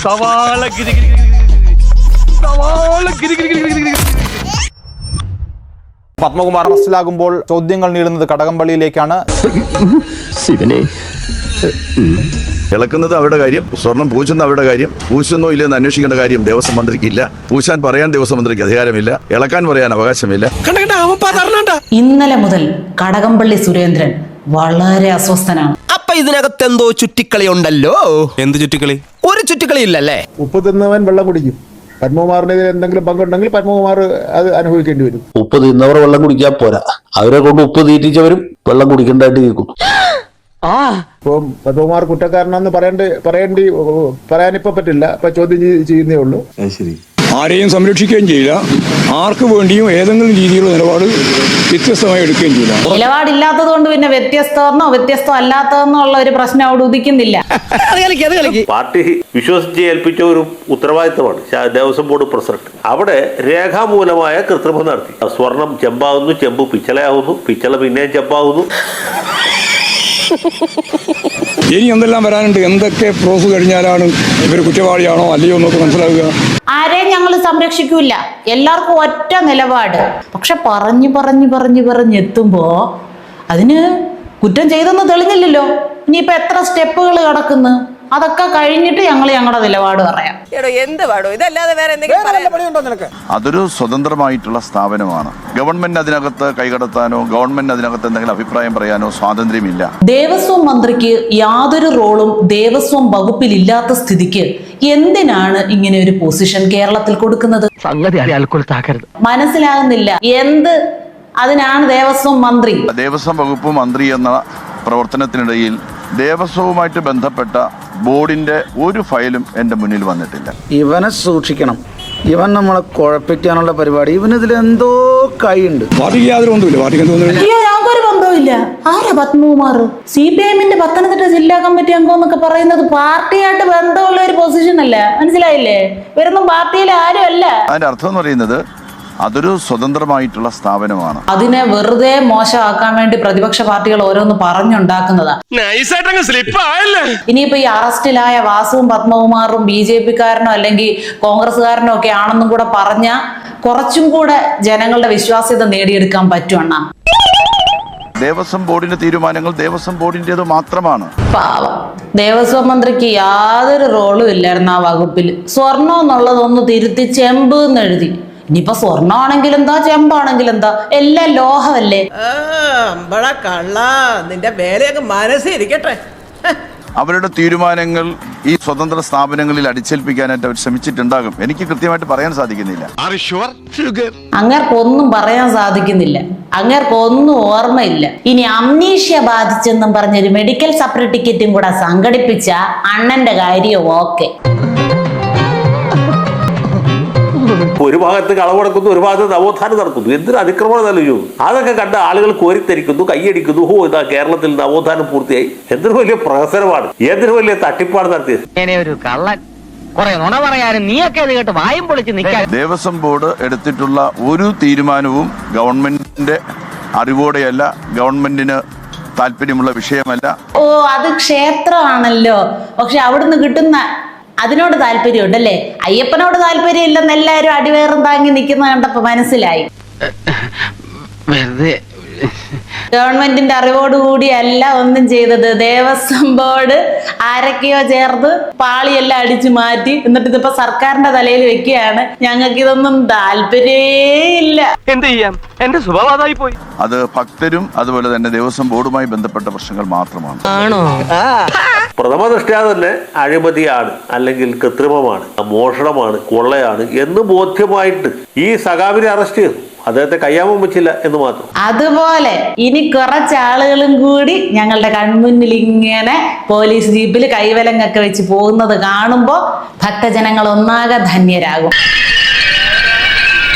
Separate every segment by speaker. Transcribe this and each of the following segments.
Speaker 1: സവാള ഗിരി സവാള ഗിരി ഗിരി.
Speaker 2: പത്മകുമാർ അറസ്റ്റിലാകുമ്പോൾ ചോദ്യങ്ങൾ നീളുന്നത് കടകംപള്ളിയിലേക്കാണ്.
Speaker 3: ഇളക്കുന്നത് അവരുടെ കാര്യം, സ്വർണം പൂശുന്ന അവരുടെ കാര്യം. പൂശുന്നോ ഇല്ലെന്ന് അന്വേഷിക്കേണ്ട കാര്യം ദേവസ്വം മന്ത്രിക്കില്ല. പൂശാൻ പറയാൻ ദേവസ്വം മന്ത്രിക്ക് അധികാരമില്ല. ഇളക്കാൻ പറയാൻ അവകാശമില്ല.
Speaker 4: ഇന്നലെ മുതൽ കടകംപള്ളി സുരേന്ദ്രൻ വളരെ അസ്വസ്ഥനാണ്.
Speaker 5: അപ്പൊ ഇതിനകത്ത് എന്തോ ചുറ്റിക്കളി ഉണ്ടല്ലോ.
Speaker 1: എന്ത് ചുറ്റിക്കളി?
Speaker 5: ഒരു ചുറ്റിക്കളി ഇല്ലല്ലേ?
Speaker 6: ഉപ്പ് തിന്നവൻ വെള്ളം കുടിക്കും. പത്മകുമാറിനെതിരെ എന്തെങ്കിലും പങ്കുണ്ടെങ്കിൽ പത്മകുമാർ അത് അനുഭവിക്കേണ്ടി വരും.
Speaker 7: ഉപ്പ് തിന്നവർ വെള്ളം കുടിക്കാൻ പോരാ, അവരെ കൊണ്ട് ഉപ്പ് തീറ്റിച്ചവരും വെള്ളം കുടിക്കേണ്ടതായിട്ട് കേൾക്കും.
Speaker 6: ഇപ്പം പത്മകുമാർ കുറ്റക്കാരനാണെന്ന് പറയാനിപ്പോ പറ്റില്ല. ഇപ്പൊ ചോദ്യം ചെയ്യുന്നേ ഉള്ളൂ.
Speaker 8: ആരെയും സംരക്ഷിക്കുകയും ചെയ്യില്ല, ആർക്ക് വേണ്ടിയും ഏതെങ്കിലും രീതിയിലുള്ള നിലപാട് വ്യത്യസ്തമായി എടുക്കുകയും ചെയ്യില്ല.
Speaker 4: നിലപാടില്ലാത്തത് കൊണ്ട് പിന്നെ വ്യത്യസ്തമെന്നോ വ്യത്യസ്തം അല്ലാത്തതെന്നോ ഉള്ള ഒരു പ്രശ്നം അവിടെ ഉദിക്കുന്നില്ല.
Speaker 9: പാർട്ടി വിശ്വസിച്ച് ഏൽപ്പിച്ച ഒരു ഉത്തരവാദിത്തമാണ് ദേവസ്വം ബോർഡ് പ്രസിഡന്റ്. അവിടെ രേഖാമൂലമായ കൃത്രിമം നടത്തി. സ്വർണം ചെമ്പാകുന്നു, ചെമ്പ് പിച്ചളയാകുന്നു, പിച്ചള പിന്നെയും ചെമ്പാകുന്നു.
Speaker 8: ഇനി എന്തെല്ലാം വരാനുണ്ട്, എന്തൊക്കെ പ്രോസസ് കഴിഞ്ഞാലാണ് ഇവർ കുറ്റവാളിയാണോ അല്ലയോ എന്നൊക്കെ മനസ്സിലാവുക.
Speaker 4: ആരെയും ഞങ്ങൾ സംരക്ഷിക്കൂല, എല്ലാവർക്കും ഒറ്റ നിലപാട്. പക്ഷെ പറഞ്ഞെത്തുമ്പോ അതിന് കുറ്റം ചെയ്തെന്ന് തെളിഞ്ഞില്ലല്ലോ. ഇനിയിപ്പോ എത്ര സ്റ്റെപ്പുകൾ കിടക്കുന്നു, അതൊക്കെ കഴിഞ്ഞിട്ട് ഞങ്ങൾ ഞങ്ങളുടെ നിലപാട് പറയാം.
Speaker 3: അതൊരു സ്വതന്ത്രമായിട്ടുള്ള സ്ഥാപനമാണ്. ഗവൺമെന്റ് അതിനകത്ത് കൈകടത്താനോ ഗവൺമെന്റ് അതിനകത്ത് എന്തെങ്കിലും അഭിപ്രായം പറയാനോ സ്വാതന്ത്ര്യമില്ല.
Speaker 4: ദേവസ്വം മന്ത്രിക്ക് യാതൊരു റോളും ദേവസ്വം വകുപ്പിൽ ഇല്ലാത്ത സ്ഥിതിക്ക് എന്തിനാണ് ഇങ്ങനെ ഒരു പൊസിഷൻ കേരളത്തിൽ കൊടുക്കുന്നത്? മനസ്സിലാകുന്നില്ല. അതിനാണ് ദേവസ്വം മന്ത്രി.
Speaker 3: ദേവസ്വം വകുപ്പ് മന്ത്രി എന്ന പ്രവർത്തനത്തിനിടയിൽ ദേവസ്വവുമായിട്ട് ബന്ധപ്പെട്ട ബോർഡിന്റെ ഒരു ഫയലും എന്റെ മുന്നിൽ വന്നിട്ടില്ല.
Speaker 7: ഇവനെ സൂക്ഷിക്കണം, ഇവൻ നമ്മളെ കുഴപ്പിക്കാനുള്ള പരിപാടി. ഇവനിതിൽ എന്തോ കൈയുണ്ട്.
Speaker 8: പാർട്ടിക്ക് യാതൊരു ബന്ധമില്ല.
Speaker 4: അയ്യോ, ഞങ്ങൾക്കൊരു ബന്ധമില്ല. ആരാ പത്മകുമാർ? CPIഎമ്മിന്റെ പത്തനംതിട്ട ജില്ലാ കമ്മിറ്റി അംഗം എന്നൊക്കെ പറയുന്നത് പാർട്ടിയായിട്ട് ബന്ധമുള്ള ഒരു പൊസിഷൻ അല്ല. മനസ്സിലായില്ലേ? ഇവരൊന്നും പാർട്ടിയിൽ ആരും അല്ല.
Speaker 3: അതിന്റെ അർത്ഥം എന്ന് പറയുന്നത് അതൊരു സ്വതന്ത്രമായിട്ടുള്ള സ്ഥാപനമാണ്.
Speaker 4: അതിനെ വെറുതെ മോശമാക്കാൻ വേണ്ടി പ്രതിപക്ഷ പാർട്ടികൾ ഓരോന്ന് പറഞ്ഞുണ്ടാക്കുന്നതാ. ഇനിയിപ്പോ ഈ അറസ്റ്റിലായ വാസുവും പത്മകുമാറും BJP-കാരനോ അല്ലെങ്കിൽ കോൺഗ്രസ്സുകാരനോ ഒക്കെ ആണെന്നും കൂടെ പറഞ്ഞ കുറച്ചും കൂടെ ജനങ്ങളുടെ വിശ്വാസ്യത നേടിയെടുക്കാൻ പറ്റുമെന്നാ.
Speaker 3: ദേവസ്വം ബോർഡിന്റെ തീരുമാനങ്ങൾ ദേവസ്വം ബോർഡിന്റേത് മാത്രമാണ്.
Speaker 4: പാവം ദേവസ്വം മന്ത്രിക്ക് യാതൊരു റോളും ഇല്ലായിരുന്നു ആ വകുപ്പിൽ. സ്വർണം എന്നുള്ളതൊന്ന് തിരുത്തി ചെമ്പ് എന്ന് എഴുതി. ഇനിയിപ്പോ സ്വർണ്ണമാണെങ്കിലും എന്താ, ചെമ്പാണെങ്കിലും എന്താ, എല്ലാം ലോഹമല്ലേ.
Speaker 5: നിന്റെ വേലയൊക്കെ മനസ്സിരിക്കട്ടെ.
Speaker 3: അവരുടെ തീരുമാനങ്ങൾ ഈ സ്വതന്ത്ര സ്ഥാപനങ്ങളിൽ അടിച്ചേൽപ്പിക്കാനായിട്ട് അവർ ശ്രമിച്ചിട്ടുണ്ടാകും. എനിക്ക് കൃത്യമായിട്ട് പറയാൻ സാധിക്കുന്നില്ല.
Speaker 4: അങ്ങേർക്കൊന്നും പറയാൻ സാധിക്കുന്നില്ല, അങ്ങേർക്കൊന്നും ഓർമ്മയില്ല. ഇനി അംനീഷ്യ ബാധിച്ചെന്നും പറഞ്ഞൊരു മെഡിക്കൽ സർട്ടിഫിക്കറ്റും കൂടെ സംഘടിപ്പിച്ച അണ്ണന്റെ കാര്യം ഓക്കെ.
Speaker 9: ഒരു ഭാഗത്ത് കളവടക്കുന്നു, ഒരു ഭാഗത്ത് നവോത്ഥാനം നടത്തുന്നു. എന്തൊരു അതിക്രമണം നൽകുന്നു. അതൊക്കെ കണ്ട ആളുകൾ കോരിത്തരിക്കുന്നു, കൈയടിക്കുന്നു. ഇതാ കേരളത്തിൽ നവോത്ഥാനം പൂർത്തിയായി. എന്തൊരു വലിയ പ്രഹസനമാണ്, എന്തൊരു വലിയ തട്ടിപ്പാട് നടത്തിയത്.
Speaker 3: ദേവസ്വം ബോർഡ് എടുത്തിട്ടുള്ള ഒരു തീരുമാനവും ഗവൺമെന്റിന്റെ അറിവോടെയല്ല, ഗവൺമെന്റിന് താല്പര്യമുള്ള വിഷയമല്ല.
Speaker 4: അത് ക്ഷേത്രമാണല്ലോ, പക്ഷെ അവിടുന്ന് കിട്ടുന്ന അതിനോട് താല്പര്യമുണ്ടല്ലേ. അയ്യപ്പനോട് താല്പര്യം ഇല്ലെന്ന് എല്ലാവരും അടിവേറും താങ്ങി നിൽക്കുന്ന കണ്ടപ്പോ മനസ്സിലായി. ഗവൺമെന്റിന്റെ അറിവോടുകൂടിയല്ല ഒന്നും ചെയ്തത്. ദേവസ്വം ബോർഡ് ആരൊക്കെയോ ചേർത്ത് പാളിയെല്ലാം അടിച്ചു മാറ്റി. എന്നിട്ട് ഇതിപ്പോ സർക്കാരിന്റെ തലയിൽ വെക്കുകയാണ്. ഞങ്ങൾക്ക് ഇതൊന്നും താല്പര്യമേ ഇല്ല.
Speaker 1: എന്ത് ചെയ്യാം, എന്റെ സ്വഭാവമായി പോയി.
Speaker 3: അത് ഭക്തരും അതുപോലെ തന്നെ ദേവസ്വം ബോർഡുമായി ബന്ധപ്പെട്ട പ്രശ്നങ്ങൾ മാത്രമാണ്.
Speaker 9: പ്രഥമ ദൃഷ്ട്യാ തന്നെ അഴിമതിയാണ്, അല്ലെങ്കിൽ കൃത്രിമമാണ്, മോഷണമാണ്, കൊള്ളയാണ് എന്ന് ബോധ്യമായിട്ട് ഈ സഖാവിനെ അറസ്റ്റ് ചെയ്തു. അദ്ദേഹത്തെ കയ്യാമം വെച്ചില്ല എന്ന് മാത്രം.
Speaker 4: അതുപോലെ ഇനി കുറച്ചാളുകളും കൂടി ഞങ്ങളുടെ കൺമുന്നിൽ ഇങ്ങനെ പോലീസ് ജീപ്പിൽ കൈവലങ്ങൊക്കെ വെച്ച് പോകുന്നത് കാണുമ്പോ ഭക്തജനങ്ങൾ ഒന്നാകെ ധന്യരാകും.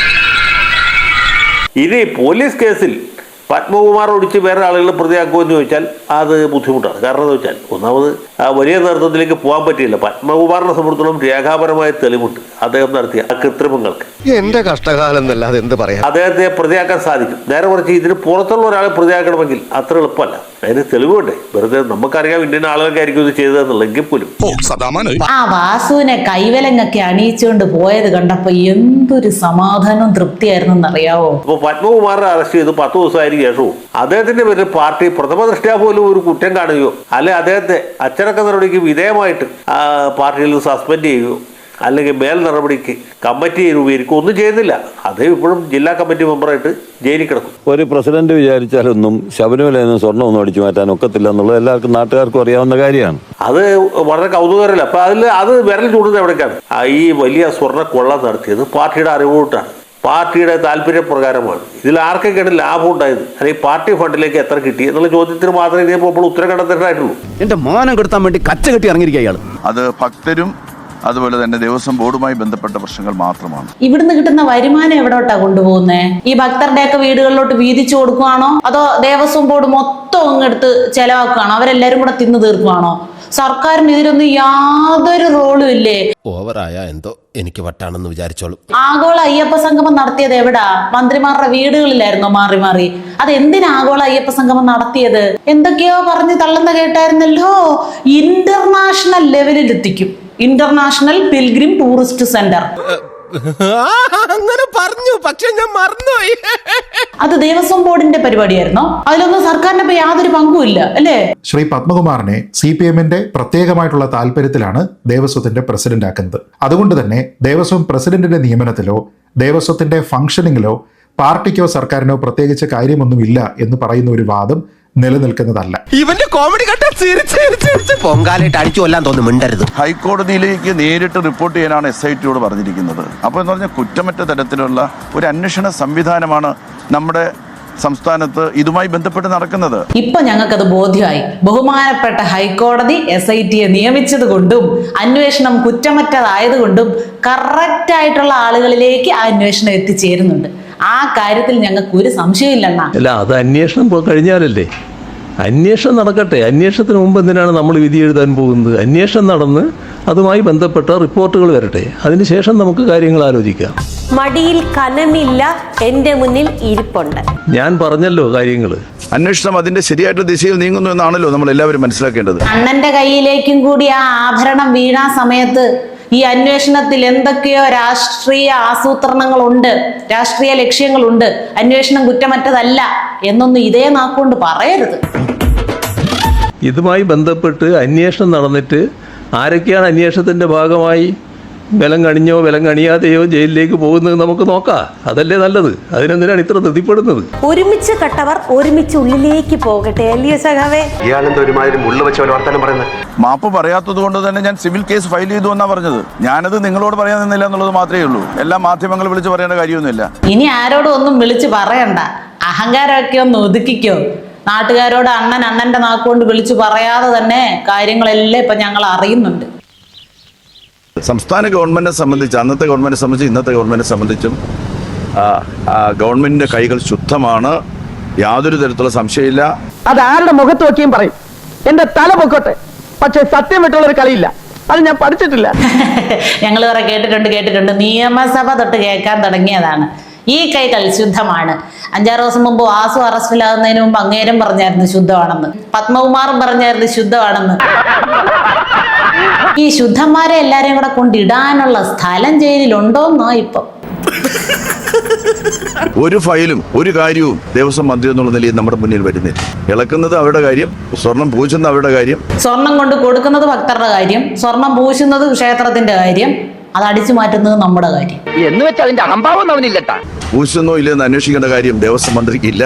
Speaker 9: ഇനി പോലീസ് കേസിൽ പത്മകുമാർ ഒഴിച്ച് വേറെ ആളുകൾ പ്രതിയാക്കുമെന്ന് ചോദിച്ചാൽ അത് ബുദ്ധിമുട്ടാണ്. കാരണം എന്ന് വെച്ചാൽ ഒന്നാമത് വലിയ നേതൃത്വത്തിലേക്ക് പോകാൻ പറ്റിയില്ല. പത്മകുമാറിനെ സംബന്ധിച്ചിടത്തോളം രേഖാപരമായ തെളിവുണ്ട് അദ്ദേഹം നടത്തിയ കൃത്രിമങ്ങൾക്ക്.
Speaker 5: എന്റെ കഷ്ടകാലം എന്നല്ലാതെ എന്ത് പറയാം.
Speaker 9: അദ്ദേഹത്തെ പ്രതിയാക്കാൻ സാധിക്കും. നേരെ മറിച്ച് ഇതിന് പുറത്തുള്ള ഒരാളെ പ്രതിയാക്കണമെങ്കിൽ അത്ര എളുപ്പമല്ല. അതിന് തെളിവുണ്ടേ. വെറുതെ നമുക്കറിയാം ഇന്ത്യൻ ആളുകൾക്കായിരിക്കും ഇത് ചെയ്തതെന്നുള്ളെങ്കിൽ പോലും.
Speaker 4: ആ വാസുവിനെ കൈവലങ്ങൊക്കെ അണിയിച്ചുകൊണ്ട് പോയത് കണ്ടപ്പോ എന്തൊരു സമാധാനവും തൃപ്തിയായിരുന്നു എന്നറിയാവോ.
Speaker 9: അപ്പൊ പത്മകുമാറിനെ അറസ്റ്റ് ചെയ്ത് 10 ദിവസമായതിനു ശേഷവും അദ്ദേഹത്തിന്റെ പേരിൽ പാർട്ടി പ്രഥമ ദൃഷ്ട്യാ പോലും ഒരു കുറ്റം കാണുകയോ അല്ലെ അദ്ദേഹത്തെ അച്ചടക്ക നടപടിക്ക് വിധേയമായിട്ട് പാർട്ടിയിൽ നിന്ന് സസ്പെൻഡ് ചെയ്യുകയോ അല്ലെങ്കിൽ മേൽ നടപടിക്ക് കമ്മിറ്റി രൂപീകരിക്കുക ഒന്നും ചെയ്യുന്നില്ല. അദ്ദേഹം ഇപ്പോഴും ജില്ലാ കമ്മിറ്റി മെമ്പറായിട്ട് ജയിലിൽ കിടക്കും.
Speaker 10: ഒരു പ്രസിഡന്റ് വിചാരിച്ചാലൊന്നും ശബരിമലയിൽ നിന്ന് സ്വർണ്ണം ഒന്നും അടിച്ചു മാറ്റാൻ ഒക്കത്തില്ല എന്നുള്ളത് എല്ലാവർക്കും നാട്ടുകാർക്കും അറിയാവുന്ന കാര്യമാണ്.
Speaker 9: അത് വളരെ കൗതുകരമല്ല. അപ്പൊ അത് വിരൽ ചൂടുന്നത് എവിടേക്കാണ്? ഈ വലിയ സ്വർണ്ണ കൊള്ള നടത്തിയത് പാർട്ടിയുടെ അറിവോട്ടാണ്, പാർട്ടിയുടെ താല്പര്യപ്രകാരമാണ്. ഇതിൽ ആർക്കൊക്കെയാണ് ലാഭം ഉണ്ടായത്, അല്ലെങ്കിൽ പാർട്ടി ഫണ്ടിലേക്ക് എത്ര കിട്ടി എന്നുള്ള ചോദ്യത്തിന് മാത്രമേ ഇതിപ്പോൾ ഉത്തരം കണ്ടെത്തേണ്ടതായിട്ടുള്ളൂ.
Speaker 5: എന്റെ മാനം കെടുത്താൻ വേണ്ടി കച്ച കെട്ടി ഇറങ്ങിയിരിക്കുക ഇയാൾ.
Speaker 3: അത് ഭക്തരും അതുപോലെ തന്നെ ദേവസ്വം ബോർഡുമായി ബന്ധപ്പെട്ട പ്രശ്നങ്ങൾ മാത്രമാണ്.
Speaker 4: ഇവിടുന്ന് കിട്ടുന്ന വരുമാനം എവിടോട്ടാ കൊണ്ടുപോകുന്നേ? ഈ ഭക്തരുടെയൊക്കെ വീടുകളിലോട്ട് വീതിച്ചു കൊടുക്കുവാണോ അതോ ദേവസ്വം ബോർഡ് മൊത്തം അങ്ങെടുത്ത് ചെലവാക്കുകയാണോ? അവരെല്ലാരും കൂടെ തിന്നു തീർക്കുവാണോ? സർക്കാരിന് ഇതിലൊന്നും യാതൊരു റോളും ഇല്ലേ?
Speaker 5: ഓവറായ എന്തോ എനിക്ക് വട്ടാണെന്ന് വിചാരിച്ചോളൂ.
Speaker 4: ആഗോള അയ്യപ്പ സംഗമം നടത്തിയത് എവിടാ? മന്ത്രിമാരുടെ വീടുകളിലായിരുന്നോ മാറി മാറി? അത് എന്തിനാ ആഗോള അയ്യപ്പ സംഗമം നടത്തിയത്? എന്തൊക്കെയോ പറഞ്ഞ് തള്ളുന്ന കേട്ടായിരുന്നല്ലോ. ഇന്റർനാഷണൽ ലെവലിൽ എത്തിക്കും, ഇന്റർനാഷണൽ പിൽഗ്രിം ടൂറിസ്റ്റ് സെന്റർ.
Speaker 5: അങ്ങനെ പറഞ്ഞു, പക്ഷെ ഞാൻ മറന്നുപോയി.
Speaker 4: അത് ദേവസ്വം ബോർഡിന്റെ പരിപാടിയായിരുന്നോ? അതിലൊന്നും സർക്കാരിന് ഇപ്പൊ യാതൊരു പങ്കുമില്ല അല്ലേ?
Speaker 11: ശ്രീ പത്മകുമാറിനെ CPM-ന്റെ പ്രത്യേകമായിട്ടുള്ള താല്പര്യത്തിലാണ് ദേവസ്വത്തിന്റെ പ്രസിഡന്റ് ആക്കുന്നത്. അതുകൊണ്ട് തന്നെ ദേവസ്വം പ്രസിഡന്റിന്റെ നിയമനത്തിലോ ദേവസ്വത്തിന്റെ ഫംഗ്ഷനിങ്ങിലോ പാർട്ടിക്കോ സർക്കാരിനോ പ്രത്യേകിച്ച് കാര്യമൊന്നുമില്ല എന്ന് പറയുന്ന ഒരു വാദം നിലനിൽക്കുന്നതല്ല.
Speaker 5: ഇവന്റെ കോമഡി കണ്ട പൊങ്കാലായിട്ട് അടിച്ചു കൊല്ലാൻ തോന്നുന്നു. മിണ്ടരുത്.
Speaker 3: ഹൈക്കോടതിയിലേക്ക് നേരിട്ട് റിപ്പോർട്ട് ചെയ്യാനാണ് SITയോട് പറഞ്ഞിരിക്കുന്നത്. അപ്പോൾ എന്ന് പറഞ്ഞാൽ കുറ്റമറ്റ തരത്തിലുള്ള ഒരു അന്വേഷണ സംവിധാനമാണ് നമ്മുടെ സംസ്ഥാനത്ത് ഇതുമായി ബന്ധപ്പെട്ട് നടക്കുന്നത്.
Speaker 4: ഇപ്പൊ ഞങ്ങൾക്കത് ബോധ്യമായി. ബഹുമാനപ്പെട്ട ഹൈക്കോടതി SITയെ നിയമിച്ചത് കൊണ്ടും അന്വേഷണം കുറ്റമറ്റതായതുകൊണ്ടും കറക്റ്റ് ആയിട്ടുള്ള ആളുകളിലേക്ക് ആ അന്വേഷണം എത്തിച്ചേരുന്നുണ്ട്. ആ കാര്യത്തിൽ ഞങ്ങൾക്ക് ഒരു സംശയമില്ലെന്നാ.
Speaker 10: അല്ല, അത് അന്വേഷണം കഴിഞ്ഞാലല്ലേ. അന്വേഷണം നടക്കട്ടെ. അന്വേഷണത്തിന് മുമ്പ് എന്തിനാണ് നമ്മൾ വിധി എഴുതാൻ പോകുന്നത്? അന്വേഷണം നടന്ന് അതുമായി ബന്ധപ്പെട്ട റിപ്പോർട്ടുകൾ വരട്ടെ, അതിനുശേഷം നമുക്ക് കാര്യങ്ങൾ ആലോചിക്കാം.
Speaker 12: മടിയിൽ കനമില്ല, എന്റെ മുന്നിൽ ഇരിപ്പുണ്ട്.
Speaker 10: ഞാൻ പറഞ്ഞല്ലോ കാര്യങ്ങൾ.
Speaker 3: അന്വേഷണം അതിന്റെ ശരിയായിട്ടുള്ള ദിശയിൽ നീങ്ങുന്നു എന്നാണല്ലോ നമ്മൾ എല്ലാവരും മനസ്സിലാക്കേണ്ടത്.
Speaker 4: അണ്ണന്റെ കയ്യിലേക്കും കൂടി ആ ആഭരണം വീണ സമയത്ത് ഈ അന്വേഷണത്തിൽ എന്തൊക്കെയോ രാഷ്ട്രീയ ആസൂത്രണങ്ങളുണ്ട്, രാഷ്ട്രീയ ലക്ഷ്യങ്ങളുണ്ട്, അന്വേഷണം കുറ്റമറ്റതല്ല എന്നൊന്നും ഇതേ നാക്കൊണ്ട് പറയരുത്.
Speaker 10: ഇതുമായി ബന്ധപ്പെട്ട് അന്വേഷണം നടന്നിട്ട് ആരൊക്കെയാണ് അന്വേഷണത്തിൻ്റെ ഭാഗമായി ബലം കണിഞ്ഞോ ബലം കണിയാതെയോ ജയിലിലേക്ക് പോകുന്നത് നമുക്ക് നോക്കാം. അതല്ലേ നല്ലത്. അതിനെന്തിനാണ് ഇത്ര ധൃതിപ്പെടുന്നത്?
Speaker 12: ഒരുമിച്ച് കട്ടവർ ഒരുമിച്ച് ഉള്ളിലേക്ക് പോകട്ടെ അല്ലയോ സഖാവേ?
Speaker 5: ഇയാളെന്താ ഒരുമാതിരി മുള്ള വെച്ച പോലെ വർത്താനം പറയുന്നത്?
Speaker 3: മാപ്പ് പറയാത്തത് കൊണ്ട് തന്നെ ഞാൻ സിവിൽ കേസ് ഫയൽ ചെയ്തു എന്നാണ് പറഞ്ഞത്. ഞാനത് നിങ്ങളോട് പറയാൻ നിന്നില്ല എന്നുള്ളത് മാത്രമേ ഉള്ളൂ. എല്ലാ മാധ്യമങ്ങൾ വിളിച്ച് പറയേണ്ട കാര്യമൊന്നുമില്ല.
Speaker 4: ഇനി ആരോടും ഒന്നും വിളിച്ച് പറയണ്ട. അഹങ്കാരമൊക്കെ ഒന്ന് ഒതുക്കിക്കോ. നാട്ടുകാരോട് അണ്ണന്റെ നാക്കുകൊണ്ട് വിളിച്ചു പറയാതെ തന്നെ കാര്യങ്ങളെല്ലാം ഇപ്പൊ ഞങ്ങൾ അറിയുന്നുണ്ട്.
Speaker 3: സംസ്ഥാന ഗവൺമെന്റിനെ സംബന്ധിച്ച്, അന്നത്തെ ഗവൺമെന്റിനെ സംബന്ധിച്ച് ഇന്നത്തെ ഗവൺമെന്റിനെ സംബന്ധിച്ചും ഗവൺമെന്റിന്റെ കൈകൾ ശുദ്ധമാണ്. യാതൊരു തരത്തിലുള്ള സംശയമില്ല.
Speaker 5: അത് ആരുടെ മുഖത്ത് നോക്കിയും പറയും. എന്റെ തല പൊക്കോട്ടെ, പക്ഷെ സത്യം വിട്ടുള്ളൊരു കളിയില്ല. അത് ഞാൻ പഠിച്ചിട്ടില്ല.
Speaker 4: ഞങ്ങൾ കുറെ കേട്ടിട്ടുണ്ട്. നിയമസഭ തൊട്ട് കേൾക്കാൻ തുടങ്ങിയതാണ്. ഈ കൈകൾ ശുദ്ധമാണ്. 5-6 ദിവസം മുമ്പ് വാസു അറസ്റ്റിലാകുന്നതിന് മുമ്പ് അങ്ങേരും പറഞ്ഞായിരുന്നു ശുദ്ധമാണെന്ന്. പത്മകുമാറും പറഞ്ഞായിരുന്നു ശുദ്ധമാണെന്ന്. ഈ ശുദ്ധന്മാരെ എല്ലാരെയും കൂടെ കൊണ്ടിടാനുള്ള സ്ഥലം ജയിലിലുണ്ടോന്നോ ഇപ്പം?
Speaker 3: ഒരു ഫയലും ഒരു കാര്യവും ദേവസ്വം മന്ത്രി എന്നുള്ള നിലയിൽ നമ്മുടെ മുന്നിൽ വരുന്നില്ല. ഇളക്കുന്നത് അവരുടെ കാര്യം, സ്വർണം പൂശുന്ന അവരുടെ കാര്യം,
Speaker 4: സ്വർണം കൊണ്ട് കൊടുക്കുന്നത് ഭക്തരുടെ കാര്യം, സ്വർണം പൂശുന്നത് ക്ഷേത്രത്തിന്റെ കാര്യം, അത് അടിച്ചു മാറ്റുന്നത് നമ്മുടെ കാര്യം
Speaker 5: എന്ന് വെച്ചാൽ അതിന്റെ അഹംഭാവം അവനില്ലട്ടാ.
Speaker 3: പൂശുന്നോ ഇല്ലെന്ന് അന്വേഷിക്കേണ്ട കാര്യം ദേവസ്വം മന്ത്രിക്ക് ഇല്ല.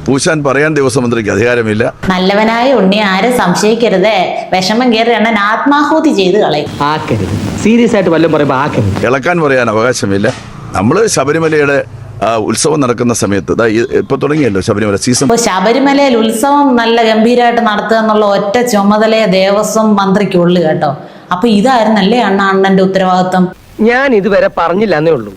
Speaker 3: പൂശാൻ പറയാൻ ദേവസ്വം മന്ത്രിക്ക് അധികാരമില്ല.
Speaker 4: നല്ലവനായ ഉണ്ണി ആരും സംശയിക്കരുതേ. വിഷമം കയറി അണ്ണൻ ആത്മാഹൂതി ചെയ്ത് കളയും.
Speaker 5: സീരിയസ് ആയിട്ട് വല്ലതും പറയുമ്പോ ആക്കരുത്.
Speaker 3: ഇളക്കാൻ പറയാൻ അവകാശമില്ല. നമ്മൾ ശബരിമലയുടെ ഉത്സവം നടക്കുന്ന സമയത്ത് ഇപ്പൊ തുടങ്ങിയല്ലോ ശബരിമല സീസൺ.
Speaker 4: ശബരിമലയിൽ ഉത്സവം നല്ല ഗംഭീരമായിട്ട് നടത്തുക എന്നുള്ള ഒറ്റ ചുമതലയെ ദേവസ്വം മന്ത്രിക്കുള്ളു കേട്ടോ. അപ്പൊ ഇതായിരുന്നല്ലേ അണ്ണന്റെ ഉത്തരവാദിത്വം?
Speaker 5: ഞാൻ ഇതുവരെ പറഞ്ഞില്ലെന്നേ ഉള്ളൂ.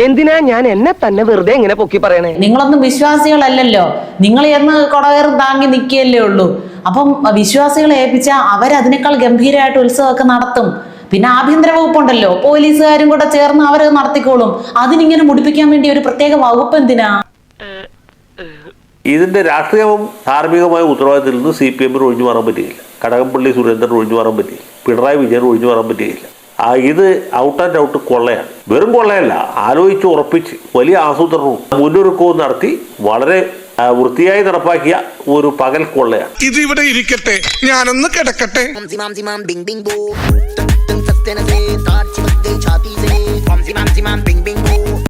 Speaker 5: എന്തിനാ ഞാൻ എന്നെ തന്നെ വെറുതെ ഇങ്ങനെ പൊക്കി പറയണേ?
Speaker 4: നിങ്ങളൊന്നും വിശ്വാസികളല്ലല്ലോ. നിങ്ങൾ എന്ന് കൊടകയറും താങ്ങി നിൽക്കുകയല്ലേ ഉള്ളൂ. അപ്പം വിശ്വാസികളെ ഏൽപ്പിച്ചാൽ അവരതിനേക്കാൾ ഗംഭീരമായിട്ട് ഉത്സവമൊക്കെ നടത്തും. പിന്നെ ആഭ്യന്തര വകുപ്പുണ്ടല്ലോ, പോലീസുകാരും കൂടെ ചേർന്ന് അവരത് നടത്തിക്കോളും. അതിനിങ്ങനെ മുടിപ്പിക്കാൻ വേണ്ടി ഒരു പ്രത്യേക വകുപ്പ് എന്തിനാ?
Speaker 9: ഇതിന്റെ രാഷ്ട്രീയവും ധാർമ്മികമായ ഉത്തരവാദിത്തത്തിൽ നിന്ന് CPM ഒഴിഞ്ഞു മാറാൻ പറ്റുകയില്ല. കടകംപള്ളി സുരേന്ദ്രൻ ഒഴിഞ്ഞു മാറാൻ പറ്റുകയില്ല. പിണറായി വിജയൻ ഒഴിഞ്ഞു മാറാൻ പറ്റുകയില്ല. ഇത് ഔട്ട് ആൻഡ് ഔട്ട് കൊള്ളയാണ്. വെറും കൊള്ളയല്ല, ആലോചിച്ച് ഉറപ്പിച്ച് വലിയ ആസൂത്രണവും മുന്നൊരുക്കവും നടത്തി വളരെ വൃത്തിയായി നടപ്പാക്കിയ ഒരു പകൽ കൊള്ളയാണ്.
Speaker 8: ഇത് ഇവിടെ ഇരിക്കട്ടെ, ഞാനൊന്ന് കിടക്കട്ടെ.
Speaker 12: Bing bing boo, tum tum tum tum tum tum tum tum tum tum tum tum tum tum tum tum tum tum tum